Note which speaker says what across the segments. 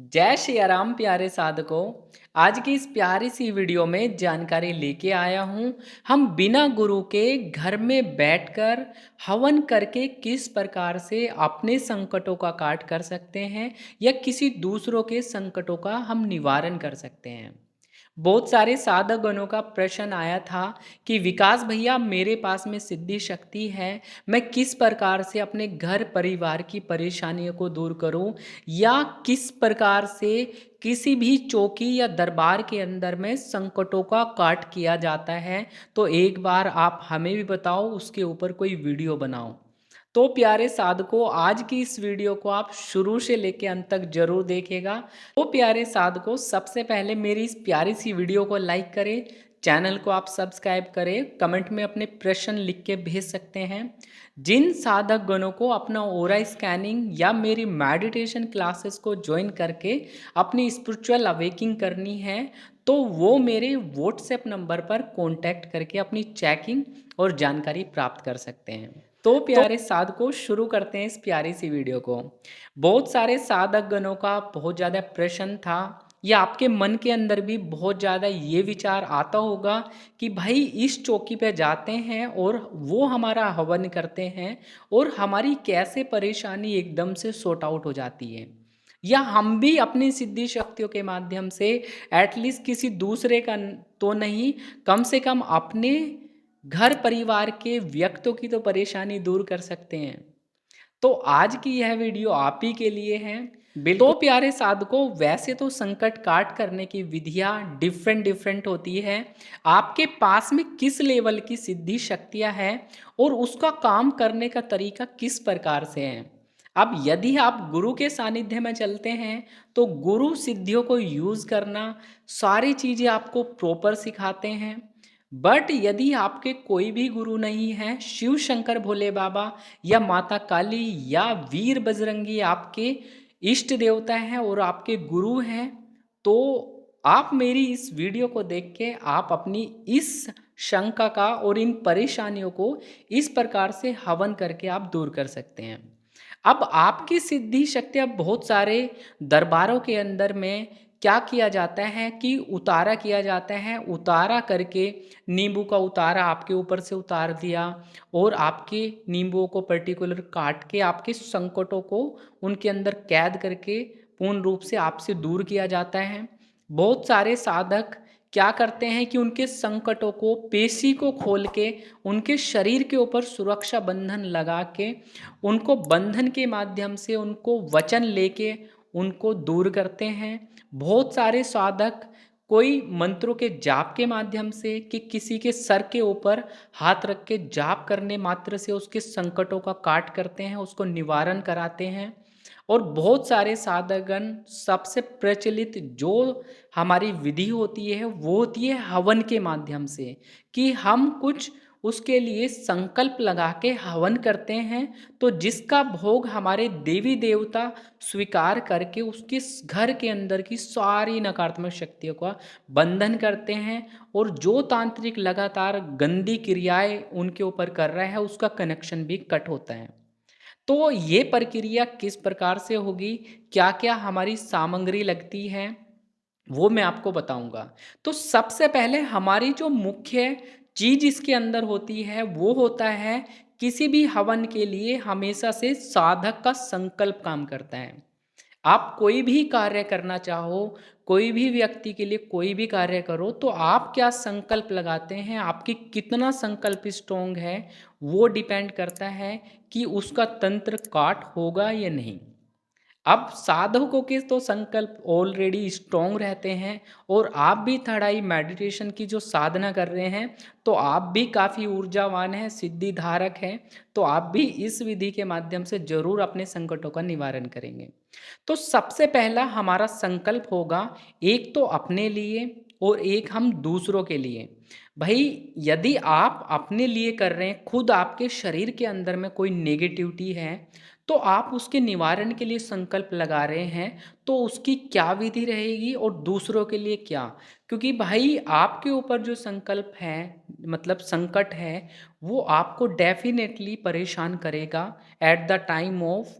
Speaker 1: जय श्री राम प्यारे साधकों। आज की इस प्यारी सी वीडियो में जानकारी लेके आया हूँ। हम बिना गुरु के घर में बैठकर हवन करके किस प्रकार से अपने संकटों का काट कर सकते हैं या किसी दूसरों के संकटों का हम निवारण कर सकते हैं। बहुत सारे साधक गणों का प्रश्न आया था कि विकास भैया मेरे पास में सिद्धि शक्ति है, मैं किस प्रकार से अपने घर परिवार की परेशानियों को दूर करूं या किस प्रकार से किसी भी चौकी या दरबार के अंदर में संकटों का काट किया जाता है। तो एक बार आप हमें भी बताओ, उसके ऊपर कोई वीडियो बनाओ। तो प्यारे साधकों, आज की इस वीडियो को आप शुरू से लेकर अंत तक जरूर देखेगा। तो प्यारे साधकों, सबसे पहले मेरी इस प्यारी सी वीडियो को लाइक करें, चैनल को आप सब्सक्राइब करें, कमेंट में अपने प्रश्न लिख के भेज सकते हैं। जिन साधक गणों को अपना ओरा स्कैनिंग या मेरी मेडिटेशन क्लासेस को ज्वाइन करके अपनी स्पिरिचुअल अवेकिंग करनी है, तो वो मेरे व्हाट्सएप नंबर पर कांटेक्ट करके अपनी चेकिंग और जानकारी प्राप्त कर सकते हैं। तो प्यारे साधकों, शुरू करते हैं इस प्यारी सी वीडियो को। बहुत सारे साधक गणों का बहुत ज़्यादा प्रश्न था, या आपके मन के अंदर भी बहुत ज़्यादा ये विचार आता होगा कि भाई इस चौकी पे जाते हैं और वो हमारा हवन करते हैं और हमारी कैसे परेशानी एकदम से सॉर्ट आउट हो जाती है, या हम भी अपनी सिद्धि शक्तियों के माध्यम से एटलीस्ट किसी दूसरे का तो नहीं, कम से कम अपने घर परिवार के व्यक्तियों की तो परेशानी दूर कर सकते हैं। तो आज की यह वीडियो आप ही के लिए है। बिल्कुल। तो प्यारे साधकों, वैसे तो संकट काट करने की विधियां डिफरेंट डिफरेंट होती है। आपके पास में किस लेवल की सिद्धि शक्तियां हैं और उसका काम करने का तरीका किस प्रकार से है। अब यदि आप गुरु के सानिध्य में चलते हैं तो गुरु सिद्धियों को यूज करना, सारी चीजें आपको प्रॉपर सिखाते हैं। बट यदि आपके कोई भी गुरु नहीं है, शिव शंकर भोले बाबा या माता काली या वीर बजरंगी आपके इष्ट देवता हैं और आपके गुरु हैं, तो आप मेरी इस वीडियो को देख के आप अपनी इस शंका का और इन परेशानियों को इस प्रकार से हवन करके आप दूर कर सकते हैं। अब आपकी सिद्धि शक्ति, अब बहुत सारे दरबारों के अंदर में क्या किया जाता है कि उतारा किया जाता है, उतारा करके नींबू का उतारा आपके ऊपर से उतार दिया और आपके नींबुओं को पर्टिकुलर काट के आपके संकटों को उनके अंदर कैद करके पूर्ण रूप से आपसे दूर किया जाता है। बहुत सारे साधक क्या करते हैं कि उनके संकटों को, पेशी को खोल के उनके शरीर के ऊपर सुरक्षा बंधन लगा के उनको बंधन के माध्यम से उनको वचन लेके उनको दूर करते हैं। बहुत सारे साधक कोई मंत्रों के जाप के माध्यम से कि किसी के सर के ऊपर हाथ रख के जाप करने मात्र से उसके संकटों का काट करते हैं, उसको निवारण कराते हैं। और बहुत सारे साधकगण, सबसे प्रचलित जो हमारी विधि होती है वो होती है हवन के माध्यम से, कि हम कुछ उसके लिए संकल्प लगा के हवन करते हैं, तो जिसका भोग हमारे देवी देवता स्वीकार करके उसके घर के अंदर की सारी नकारात्मक शक्तियों का बंधन करते हैं। और जो तांत्रिक लगातार गंदी क्रियाएं उनके ऊपर कर रहा है उसका कनेक्शन भी कट होता है। तो ये प्रक्रिया किस प्रकार से होगी, क्या क्या हमारी सामग्री लगती है, वो मैं आपको बताऊंगा। तो सबसे पहले हमारी जो मुख्य चीज इसके अंदर होती है वो होता है, किसी भी हवन के लिए हमेशा से साधक का संकल्प काम करता है। आप कोई भी कार्य करना चाहो, कोई भी व्यक्ति के लिए कोई भी कार्य करो, तो आप क्या संकल्प लगाते हैं, आपकी कितना संकल्प स्ट्रोंग है, वो डिपेंड करता है कि उसका तंत्र काट होगा या नहीं। अब साधकों के तो संकल्प ऑलरेडी स्ट्रोंग रहते हैं, और आप भी थर्ड आई मेडिटेशन की जो साधना कर रहे हैं तो आप भी काफ़ी ऊर्जावान हैं, सिद्धि धारक हैं, तो आप भी इस विधि के माध्यम से जरूर अपने संकटों का निवारण करेंगे। तो सबसे पहला हमारा संकल्प होगा, एक तो अपने लिए और एक हम दूसरों के लिए। भाई यदि आप अपने लिए कर रहे हैं, खुद आपके शरीर के अंदर में कोई नेगेटिविटी है तो आप उसके निवारण के लिए संकल्प लगा रहे हैं, तो उसकी क्या विधि रहेगी और दूसरों के लिए क्या। क्योंकि भाई आपके ऊपर जो संकल्प है, मतलब संकट है, वो आपको डेफिनेटली परेशान करेगा एट द टाइम ऑफ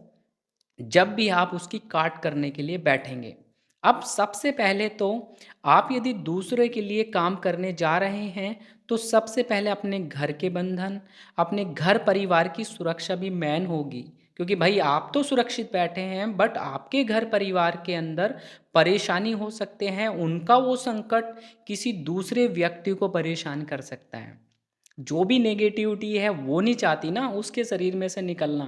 Speaker 1: जब भी आप उसकी काट करने के लिए बैठेंगे। अब सबसे पहले तो आप यदि दूसरे के लिए काम करने जा रहे हैं, तो सबसे पहले अपने घर के बंधन, अपने घर परिवार की सुरक्षा भी मेन होगी। क्योंकि भाई आप तो सुरक्षित बैठे हैं, बट आपके घर परिवार के अंदर परेशानी हो सकते हैं, उनका वो संकट किसी दूसरे व्यक्ति को परेशान कर सकता है। जो भी नेगेटिविटी है वो नहीं चाहती ना उसके शरीर में से निकलना।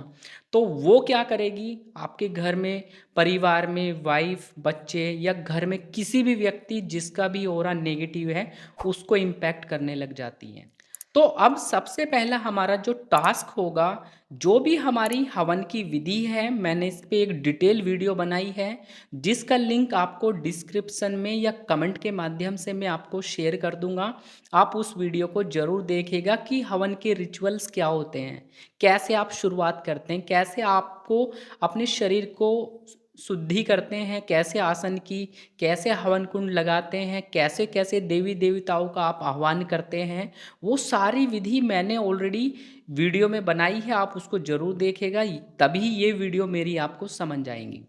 Speaker 1: तो वो क्या करेगी, आपके घर में परिवार में वाइफ बच्चे या घर में किसी भी व्यक्ति जिसका भी ऑरा नेगेटिव है उसको इम्पैक्ट करने लग जाती है। तो अब सबसे पहला हमारा जो टास्क होगा, जो भी हमारी हवन की विधि है, मैंने इस पे एक डिटेल वीडियो बनाई है जिसका लिंक आपको डिस्क्रिप्शन में या कमेंट के माध्यम से मैं आपको शेयर कर दूंगा। आप उस वीडियो को ज़रूर देखिएगा कि हवन के रिचुअल्स क्या होते हैं, कैसे आप शुरुआत करते हैं, कैसे आपको अपने शरीर को शुद्धि करते हैं, कैसे आसन की, कैसे हवन कुंड लगाते हैं, कैसे कैसे देवी देवताओं का आप आह्वान करते हैं। वो सारी विधि मैंने ऑलरेडी वीडियो में बनाई है, आप उसको ज़रूर देखिएगा, तभी ये वीडियो मेरी आपको समझ आएंगी।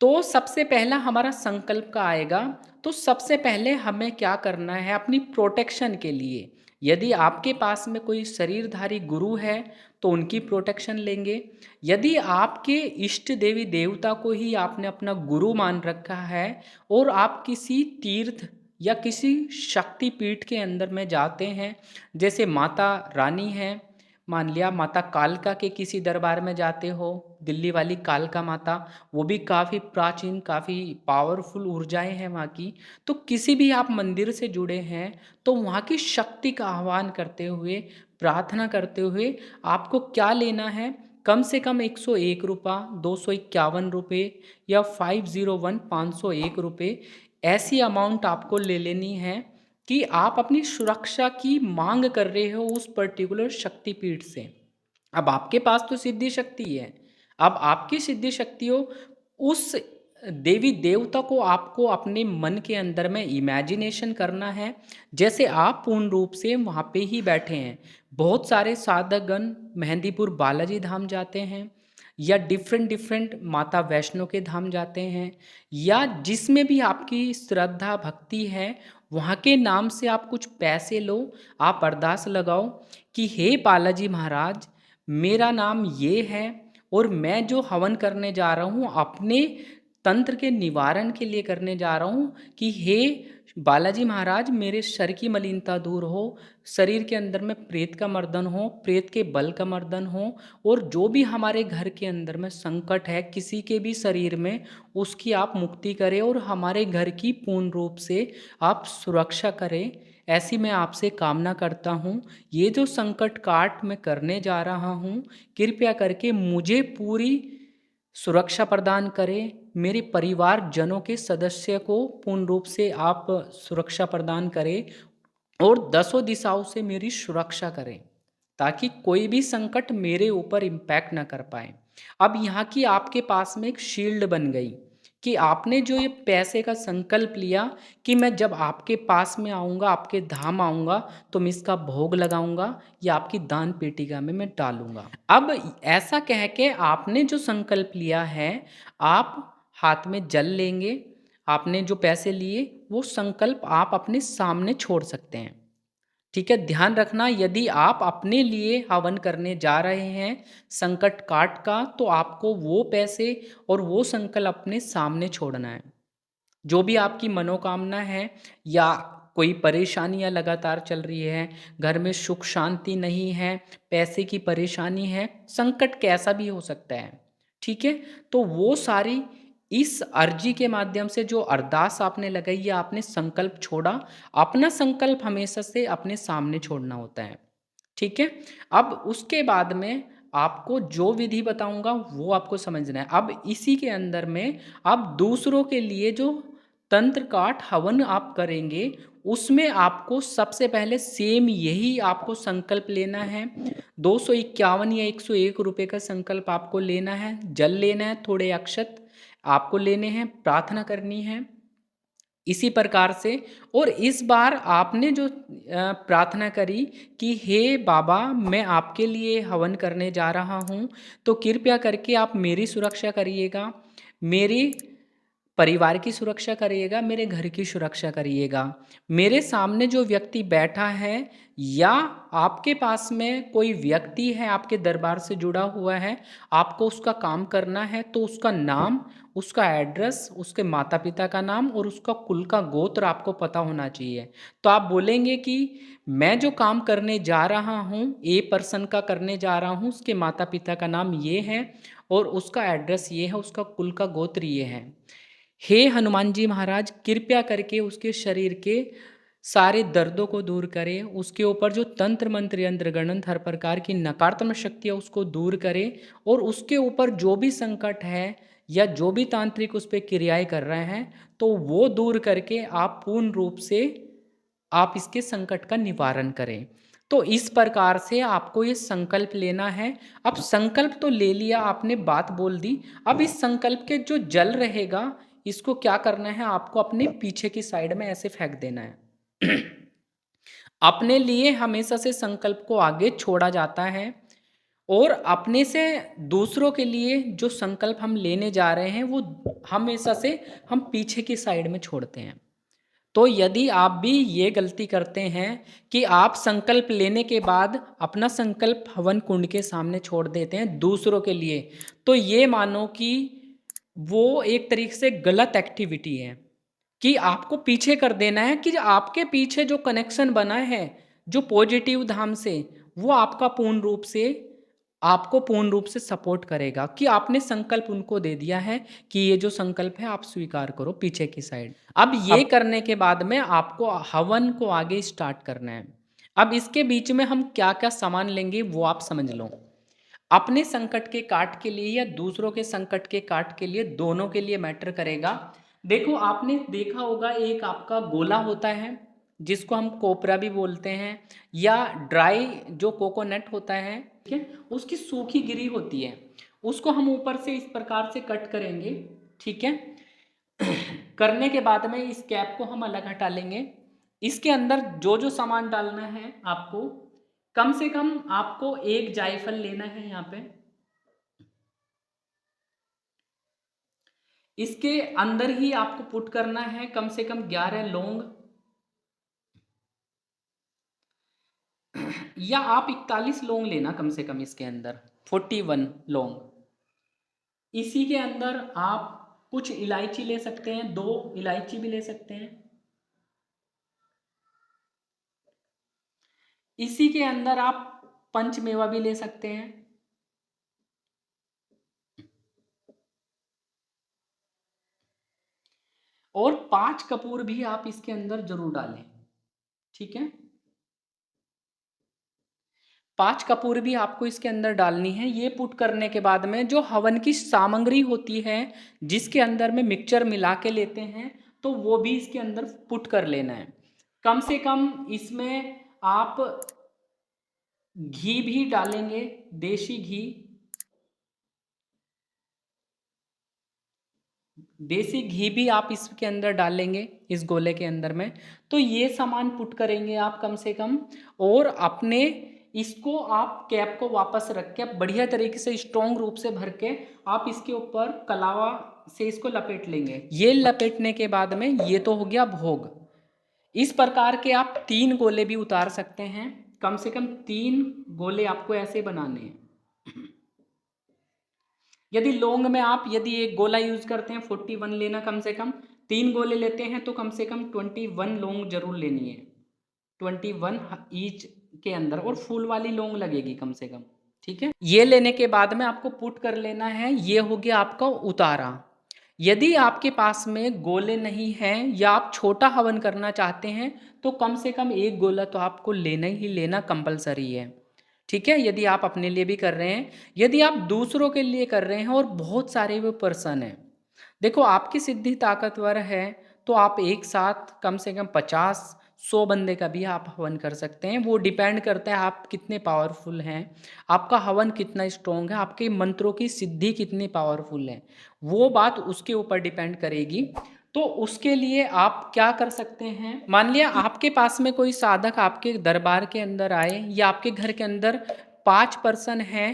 Speaker 1: तो सबसे पहला हमारा संकल्प का आएगा। तो सबसे पहले हमें क्या करना है अपनी प्रोटेक्शन के लिए, यदि आपके पास में कोई शरीरधारी गुरु है तो उनकी प्रोटेक्शन लेंगे। यदि आपके इष्ट देवी देवता को ही आपने अपना गुरु मान रखा है और आप किसी तीर्थ या किसी शक्ति पीठ के अंदर में जाते हैं, जैसे माता रानी है, मान लिया माता कालका के किसी दरबार में जाते हो, दिल्ली वाली कालका माता, वो भी काफ़ी प्राचीन काफ़ी पावरफुल ऊर्जाएं हैं वहाँ की। तो किसी भी आप मंदिर से जुड़े हैं तो वहाँ की शक्ति का आह्वान करते हुए, प्रार्थना करते हुए आपको क्या लेना है, कम से कम 101 रुपये, 251 रुपये या 501 501 रुपये, ऐसी अमाउंट आपको ले लेनी है कि आप अपनी सुरक्षा की मांग कर रहे हो उस पर्टिकुलर शक्तिपीठ से। अब आपके पास तो सिद्धि शक्ति है, अब आपकी सिद्धि शक्ति हो, उस देवी देवता को आपको अपने मन के अंदर में इमेजिनेशन करना है जैसे आप पूर्ण रूप से वहाँ पे ही बैठे हैं। बहुत सारे साधकगण मेहंदीपुर बालाजी धाम जाते हैं या डिफरेंट डिफरेंट माता वैष्णो के धाम जाते हैं, या जिसमें भी आपकी श्रद्धा भक्ति है वहाँ के नाम से आप कुछ पैसे लो, आप अरदास लगाओ कि हे बालाजी महाराज, मेरा नाम ये है और मैं जो हवन करने जा रहा हूँ अपने तंत्र के निवारण के लिए करने जा रहा हूँ कि हे बालाजी महाराज, मेरे शर की मलिनता दूर हो, शरीर के अंदर में प्रेत का मर्दन हो, प्रेत के बल का मर्दन हो, और जो भी हमारे घर के अंदर में संकट है किसी के भी शरीर में, उसकी आप मुक्ति करें और हमारे घर की पूर्ण रूप से आप सुरक्षा करें। ऐसी मैं आपसे कामना करता हूँ। ये जो संकट काट मैं करने जा रहा हूँ, कृपया करके मुझे पूरी सुरक्षा प्रदान करें, मेरे परिवार जनों के सदस्य को पूर्ण रूप से आप सुरक्षा प्रदान करें और दसों दिशाओं से मेरी सुरक्षा करें ताकि कोई भी संकट मेरे ऊपर इम्पैक्ट ना कर पाए। अब यहाँ की आपके पास में एक शील्ड बन गई कि आपने जो ये पैसे का संकल्प लिया कि मैं जब आपके पास में आऊँगा, आपके धाम आऊँगा, तो मैं इसका भोग लगाऊंगा या आपकी दान पेटिका में मैं डालूंगा। अब ऐसा कह के आपने जो संकल्प लिया है, आप हाथ में जल लेंगे, आपने जो पैसे लिए वो संकल्प आप अपने सामने छोड़ सकते हैं। ठीक है, ध्यान रखना यदि आप अपने लिए हवन करने जा रहे हैं संकट काट का, तो आपको वो पैसे और वो संकल्प अपने सामने छोड़ना है। जो भी आपकी मनोकामना है या कोई परेशानियां लगातार चल रही है, घर में सुख शांति नहीं है, पैसे की परेशानी है, संकट कैसा भी हो सकता है, ठीक है, तो वो सारी इस अर्जी के माध्यम से जो अरदास आपने लगाई या आपने संकल्प छोड़ा, अपना संकल्प हमेशा से अपने सामने छोड़ना होता है। ठीक है, अब उसके बाद में आपको जो विधि बताऊंगा वो आपको समझना है। अब इसी के अंदर में आप दूसरों के लिए जो तंत्र काट हवन आप करेंगे, उसमें आपको सबसे पहले सेम यही आपको संकल्प लेना है। 251 या 101 रुपये का संकल्प आपको लेना है, जल लेना है, थोड़े अक्षत आपको लेने हैं, प्रार्थना करनी है इसी प्रकार से। और इस बार आपने जो प्रार्थना करी कि हे बाबा, मैं आपके लिए हवन करने जा रहा हूँ, तो कृपया करके आप मेरी सुरक्षा करिएगा, मेरी परिवार की सुरक्षा करिएगा, मेरे घर की सुरक्षा करिएगा। मेरे सामने जो व्यक्ति बैठा है या आपके पास में कोई व्यक्ति है आपके दरबार से जुड़ा हुआ है, आपको उसका काम करना है तो उसका नाम, उसका एड्रेस, उसके माता-पिता का नाम और उसका कुल का गोत्र आपको पता होना चाहिए। तो आप बोलेंगे कि मैं जो काम करने जा रहा हूँ, ए पर्सन का करने जा रहा हूँ, उसके माता-पिता का नाम ये है और उसका एड्रेस ये है, उसका कुल का गोत्र ये है। हे हनुमान जी महाराज, कृपया करके उसके शरीर के सारे दर्दों को दूर करें, उसके ऊपर जो तंत्र मंत्र यंत्र गणन हर प्रकार की नकारात्मक शक्ति है उसको दूर करें और उसके ऊपर जो भी संकट है या जो भी तांत्रिक उस पर क्रियाएं कर रहे हैं तो वो दूर करके आप पूर्ण रूप से आप इसके संकट का निवारण करें। तो इस प्रकार से आपको ये संकल्प लेना है। अब संकल्प तो ले लिया आपने, बात बोल दी। अब इस संकल्प के जो जल रहेगा इसको क्या करना है, आपको अपने पीछे की साइड में ऐसे फेंक देना है। अपने लिए हमेशा से संकल्प को आगे छोड़ा जाता है और अपने से दूसरों के लिए जो संकल्प हम लेने जा रहे हैं वो हमेशा से हम पीछे की साइड में छोड़ते हैं। तो यदि आप भी ये गलती करते हैं कि आप संकल्प लेने के बाद अपना संकल्प हवन कुंड के सामने छोड़ देते हैं दूसरों के लिए, तो ये मानो कि वो एक तरीके से गलत एक्टिविटी है कि आपको पीछे कर देना है कि आपके पीछे जो कनेक्शन बना है जो पॉजिटिव धाम से, वो आपका पूर्ण रूप से आपको पूर्ण रूप से सपोर्ट करेगा कि आपने संकल्प उनको दे दिया है कि ये जो संकल्प है आप स्वीकार करो पीछे की साइड। अब ये करने के बाद में आपको हवन को आगे स्टार्ट करना है। अब इसके बीच में हम क्या क्या सामान लेंगे वो आप समझ लो। अपने संकट के काट के लिए या दूसरों के संकट के काट के लिए, दोनों के लिए मैटर करेगा। देखो आपने देखा होगा एक आपका गोला होता है जिसको हम कोपरा भी बोलते हैं, या ड्राई जो कोकोनट होता है, ठीक है, उसकी सूखी गिरी होती है, उसको हम ऊपर से इस प्रकार से कट करेंगे, ठीक है। करने के बाद में इस कैप को हम अलग हटा लेंगे। इसके अंदर जो जो सामान डालना है आपको, कम से कम आपको एक जायफल लेना है यहाँ पे। इसके अंदर ही आपको पुट करना है कम से कम 11 लौंग, या आप 41 लौंग लेना कम से कम इसके अंदर, 41 लौंग। इसी के अंदर आप कुछ इलायची ले सकते हैं, 2 इलायची भी ले सकते हैं। इसी के अंदर आप पंचमेवा भी ले सकते हैं। और 5 कपूर भी आप इसके अंदर जरूर डालें, ठीक है। 5 कपूर भी आपको इसके अंदर डालनी है। ये पुट करने के बाद में जो हवन की सामग्री होती है जिसके अंदर में मिक्सचर मिला के लेते हैं, तो वो भी इसके अंदर पुट कर लेना है। कम से कम इसमें आप घी भी डालेंगे, देसी घी, देसी घी भी आप इसके अंदर डालेंगे इस गोले के अंदर में। तो ये सामान पुट करेंगे आप कम से कम, और अपने इसको आप कैप को वापस रख के बढ़िया तरीके से स्ट्रॉन्ग रूप से भर के आप इसके ऊपर कलावा से इसको लपेट लेंगे। ये लपेटने के बाद में ये तो हो गया भोग। इस प्रकार के आप 3 गोले भी उतार सकते हैं, कम से कम 3 गोले आपको ऐसे बनाने हैं। यदि लौंग में आप यदि एक गोला यूज करते हैं 41 लेना, कम से कम 3 गोले लेते हैं तो कम से कम 21 लौंग जरूर लेनी है, 21 ईच के अंदर, और फूल वाली लौंग लगेगी कम से कम, ठीक है। ये लेने के बाद में आपको पुट कर लेना है। ये हो गया आपका उतारा। यदि आपके पास में गोले नहीं हैं या आप छोटा हवन करना चाहते हैं तो कम से कम एक गोला तो आपको लेना ही लेना कंपलसरी है, ठीक है। यदि आप अपने लिए भी कर रहे हैं, यदि आप दूसरों के लिए कर रहे हैं और बहुत सारे वो पर्सन हैं, देखो आपकी सिद्धि ताकतवर है तो आप एक साथ कम से कम 50-100 बंदे का भी आप हवन कर सकते हैं। वो डिपेंड करता है आप कितने पावरफुल हैं, आपका हवन कितना स्ट्रॉन्ग है, आपके मंत्रों की सिद्धि कितनी पावरफुल है, वो बात उसके ऊपर डिपेंड करेगी। तो उसके लिए आप क्या कर सकते हैं, मान लिया आपके पास में कोई साधक आपके दरबार के अंदर आए या आपके घर के अंदर 5 पर्सन हैं,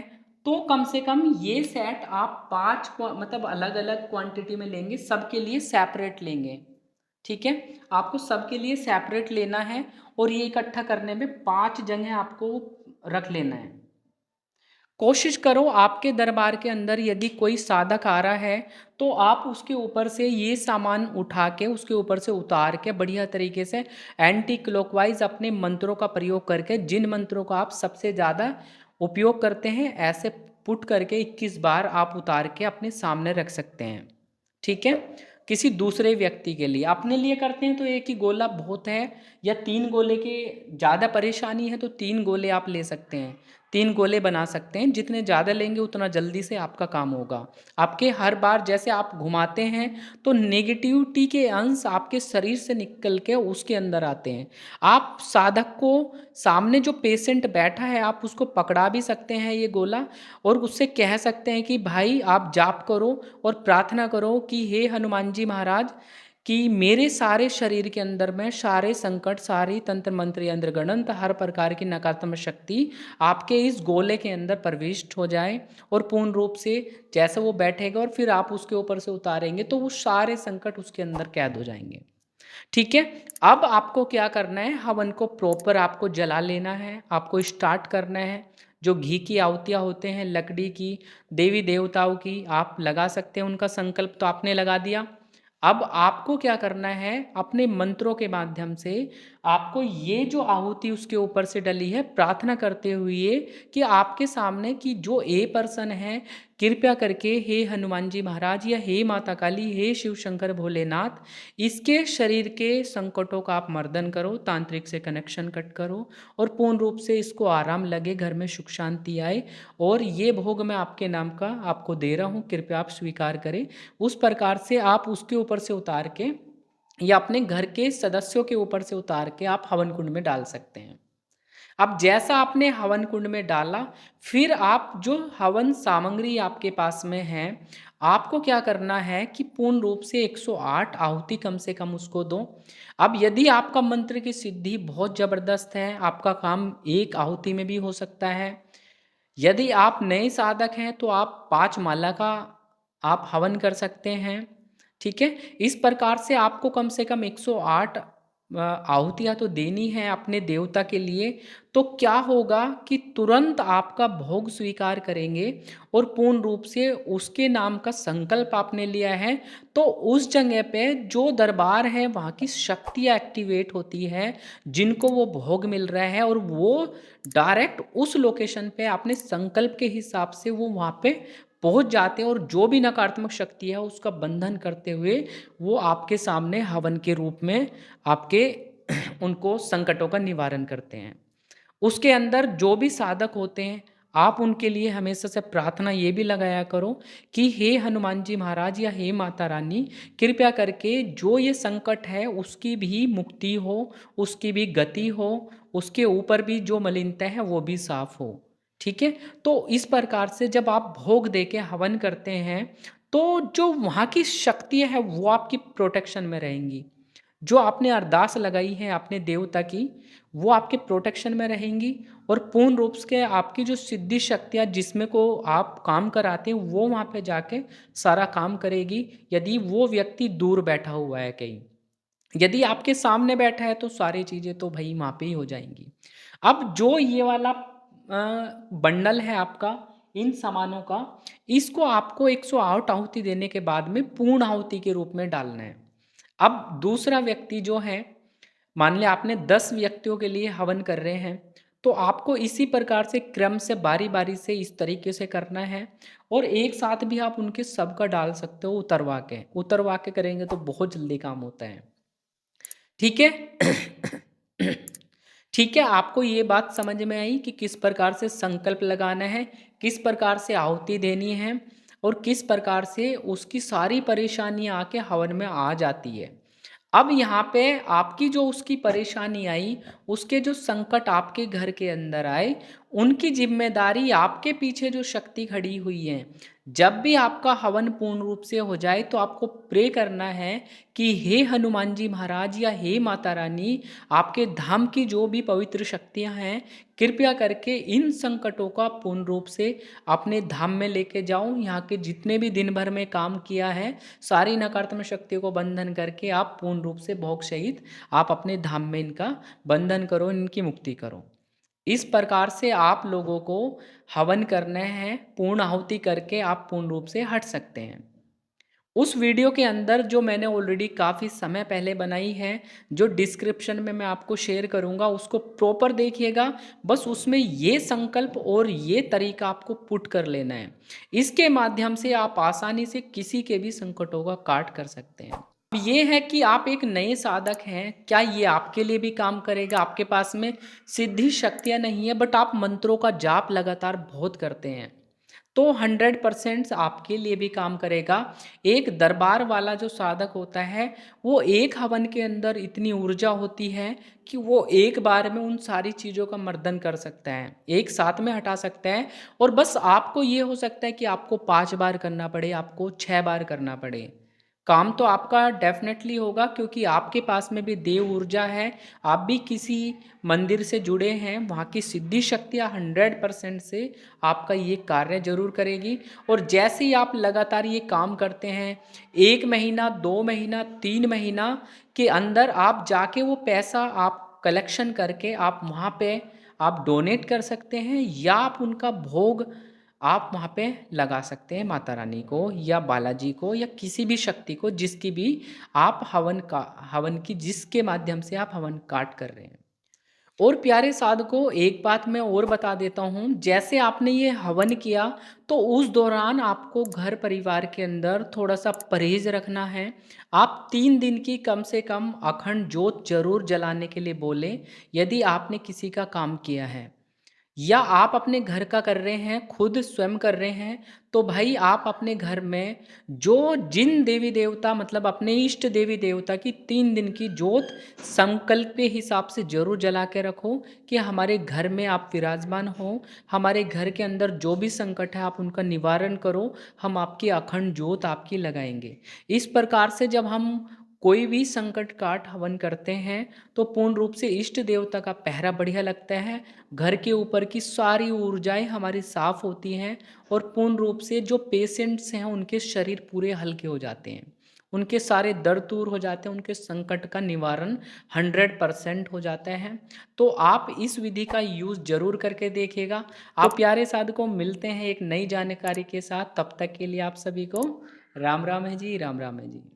Speaker 1: तो कम से कम ये सेट आप 5 मतलब अलग अलग क्वांटिटी में लेंगे, सबके लिए सेपरेट लेंगे। ठीक है, आपको सबके लिए सेपरेट लेना है और ये इकट्ठा करने में 5 जगह आपको रख लेना है। कोशिश करो आपके दरबार के अंदर यदि कोई साधक आ रहा है तो आप उसके ऊपर से ये सामान उठा के उसके ऊपर से उतार के बढ़िया तरीके से एंटी क्लॉकवाइज अपने मंत्रों का प्रयोग करके, जिन मंत्रों का आप सबसे ज़्यादा उपयोग करते हैं, ऐसे पुट करके 21 बार आप उतार के अपने सामने रख सकते हैं। ठीक है, किसी दूसरे व्यक्ति के लिए, अपने लिए करते हैं तो एक ही गोला बहुत है, या 3 गोले की ज़्यादा परेशानी है तो 3 गोले आप ले सकते हैं, 3 गोले बना सकते हैं। जितने ज़्यादा लेंगे उतना जल्दी से आपका काम होगा। आपके हर बार जैसे आप घुमाते हैं तो नेगेटिविटी के अंश आपके शरीर से निकल के उसके अंदर आते हैं। आप साधक को, सामने जो पेशेंट बैठा है, आप उसको पकड़ा भी सकते हैं ये गोला, और उससे कह सकते हैं कि भाई आप जाप करो और प्रार्थना करो कि हे हनुमान जी महाराज, कि मेरे सारे शरीर के अंदर में सारे संकट, सारी तंत्र मंत्र यंत्र गणंत, हर प्रकार की नकारात्मक शक्ति आपके इस गोले के अंदर प्रविष्ट हो जाए, और पूर्ण रूप से जैसे वो बैठेगा और फिर आप उसके ऊपर से उतारेंगे तो वो सारे संकट उसके अंदर कैद हो जाएंगे। ठीक है, अब आपको क्या करना है, हवन को प्रॉपर आपको जला लेना है, आपको स्टार्ट करना है। जो घी की आहुतियाँ होते हैं, लकड़ी की, देवी देवताओं की आप लगा सकते हैं, उनका संकल्प तो आपने लगा दिया। अब आपको क्या करना है, अपने मंत्रों के माध्यम से आपको ये जो आहुति उसके ऊपर से डली है, प्रार्थना करते हुए कि आपके सामने की जो ए पर्सन है, कृपया करके हे हनुमान जी महाराज, या हे माता काली, हे शिव शंकर भोलेनाथ, इसके शरीर के संकटों का आप मर्दन करो, तांत्रिक से कनेक्शन कट करो, और पूर्ण रूप से इसको आराम लगे, घर में सुख शांति आए, और ये भोग मैं आपके नाम का आपको दे रहा हूँ, कृपया आप स्वीकार करें। उस प्रकार से आप उसके ऊपर से उतार के या अपने घर के सदस्यों के ऊपर से उतार के आप हवन कुंड में डाल सकते हैं। अब जैसा आपने हवन कुंड में डाला, फिर आप जो हवन सामग्री आपके पास में है, आपको क्या करना है कि पूर्ण रूप से 108 आहुति कम से कम उसको दो। अब यदि आपका मंत्र की सिद्धि बहुत ज़बरदस्त है, आपका काम एक आहुति में भी हो सकता है। यदि आप नए साधक हैं तो आप 5 माला का आप हवन कर सकते हैं। ठीक है, इस प्रकार से आपको कम से कम 108 आहुतियाँ तो देनी है अपने देवता के लिए। तो क्या होगा कि तुरंत आपका भोग स्वीकार करेंगे, और पूर्ण रूप से उसके नाम का संकल्प आपने लिया है, तो उस जगह पे जो दरबार है वहाँ की शक्तियाँ एक्टिवेट होती है, जिनको वो भोग मिल रहा है, और वो डायरेक्ट उस लोकेशन पे अपने संकल्प के हिसाब से वो वहाँ पे पहुँच जाते हैं, और जो भी नकारात्मक शक्ति है उसका बंधन करते हुए वो आपके सामने हवन के रूप में आपके उनको संकटों का निवारण करते हैं। उसके अंदर जो भी साधक होते हैं, आप उनके लिए हमेशा से प्रार्थना ये भी लगाया करो कि हे हनुमान जी महाराज या हे माता रानी, कृपया करके जो ये संकट है उसकी भी मुक्ति हो, उसकी भी गति हो, उसके ऊपर भी जो मलिनता है वो भी साफ हो। ठीक है, तो इस प्रकार से जब आप भोग दे के हवन करते हैं तो जो वहाँ की शक्तियाँ हैं वो आपकी प्रोटेक्शन में रहेंगी। जो आपने अरदास लगाई है अपने देवता की, वो आपके प्रोटेक्शन में रहेंगी, और पूर्ण रूप से आपकी जो सिद्धि शक्तियाँ जिसमें को आप काम कराते हैं वो वहाँ पे जाके सारा काम करेगी, यदि वो व्यक्ति दूर बैठा हुआ है कहीं। यदि आपके सामने बैठा है तो सारी चीज़ें तो भाई वहाँ पे ही हो जाएंगी। अब जो ये वाला बंडल है आपका इन सामानों का, इसको आपको 108 आहुति देने के बाद में पूर्ण आहुति के रूप में डालना है। अब दूसरा व्यक्ति जो है, मान लिया आपने 10 व्यक्तियों के लिए हवन कर रहे हैं, तो आपको इसी प्रकार से क्रम से बारी बारी से इस तरीके से करना है, और एक साथ भी आप उनके सबका डाल सकते हो उतरवा के करेंगे तो बहुत जल्दी काम होता है। ठीक है। ठीक है, आपको ये बात समझ में आई कि किस प्रकार से संकल्प लगाना है, किस प्रकार से आहुति देनी है, और किस प्रकार से उसकी सारी परेशानियां आके हवन में आ जाती है। अब यहाँ पे आपकी जो उसकी परेशानी आई, उसके जो संकट आपके घर के अंदर आए, उनकी ज़िम्मेदारी आपके पीछे जो शक्ति खड़ी हुई है, जब भी आपका हवन पूर्ण रूप से हो जाए तो आपको प्रे करना है कि हे हनुमान जी महाराज या हे माता रानी, आपके धाम की जो भी पवित्र शक्तियाँ हैं, कृपया करके इन संकटों का पूर्ण रूप से अपने धाम में लेके जाओ। यहाँ के जितने भी दिन भर में काम किया है, सारी नकारात्मक शक्तियों को बंधन करके आप पूर्ण रूप से भोग सहित आप अपने धाम में इनका बंधन करो, इनकी मुक्ति करो। इस प्रकार से आप लोगों को हवन करने हैं, पूर्ण आहुति करके आप पूर्ण रूप से हट सकते हैं। उस वीडियो के अंदर जो मैंने ऑलरेडी काफ़ी समय पहले बनाई है, जो डिस्क्रिप्शन में मैं आपको शेयर करूँगा, उसको प्रॉपर देखिएगा। बस उसमें ये संकल्प और ये तरीका आपको पुट कर लेना है। इसके माध्यम से आप आसानी से किसी के भी संकटों का काट कर सकते हैं। अब ये है कि आप एक नए साधक हैं, क्या ये आपके लिए भी काम करेगा? आपके पास में सिद्धि शक्तियाँ नहीं है, बट आप मंत्रों का जाप लगातार बहुत करते हैं, तो 100% आपके लिए भी काम करेगा। एक दरबार वाला जो साधक होता है, वो एक हवन के अंदर इतनी ऊर्जा होती है कि वो एक बार में उन सारी चीज़ों का मर्दन कर सकता है, एक साथ में हटा सकता है। और बस आपको ये हो सकता है कि आपको 5 बार करना पड़े, आपको 6 बार करना पड़े। काम तो आपका डेफ़िनेटली होगा, क्योंकि आपके पास में भी देव ऊर्जा है, आप भी किसी मंदिर से जुड़े हैं, वहाँ की सिद्धि शक्तियाँ 100% से आपका ये कार्य ज़रूर करेगी। और जैसे ही आप लगातार ये काम करते हैं, 1 महीना, 2 महीना, 3 महीना के अंदर आप जाके वो पैसा आप कलेक्शन करके आप वहाँ पे आप डोनेट कर सकते हैं, या आप उनका भोग आप वहाँ पे लगा सकते हैं माता रानी को या बालाजी को या किसी भी शक्ति को, जिसकी भी आप हवन की जिसके माध्यम से आप हवन काट कर रहे हैं। और प्यारे साधकों, एक बात मैं और बता देता हूँ, जैसे आपने ये हवन किया तो उस दौरान आपको घर परिवार के अंदर थोड़ा सा परहेज रखना है। आप 3 दिन की कम से कम अखंड जोत जरूर जलाने के लिए बोलें, यदि आपने किसी का काम किया है या आप अपने घर का कर रहे हैं, खुद स्वयं कर रहे हैं, तो भाई आप अपने घर में जो जिन देवी देवता, मतलब अपने इष्ट देवी देवता की 3 दिन की जोत संकल्प के हिसाब से जरूर जला के रखो कि हमारे घर में आप विराजमान हो, हमारे घर के अंदर जो भी संकट है आप उनका निवारण करो, हम आपकी अखंड जोत आपकी लगाएंगे। इस प्रकार से जब हम कोई भी संकट काट हवन करते हैं तो पूर्ण रूप से इष्ट देवता का पहरा बढ़िया लगता है, घर के ऊपर की सारी ऊर्जाएं हमारी साफ होती हैं, और पूर्ण रूप से जो पेशेंट्स हैं उनके शरीर पूरे हल्के हो जाते हैं, उनके सारे दर्द दूर हो जाते हैं, उनके संकट का निवारण 100% हो जाता है। तो आप इस विधि का यूज़ जरूर करके देखिएगा। आप प्यारे साधकों, मिलते हैं एक नई जानकारी के साथ, तब तक के लिए आप सभी को राम राम है जी, राम राम है जी।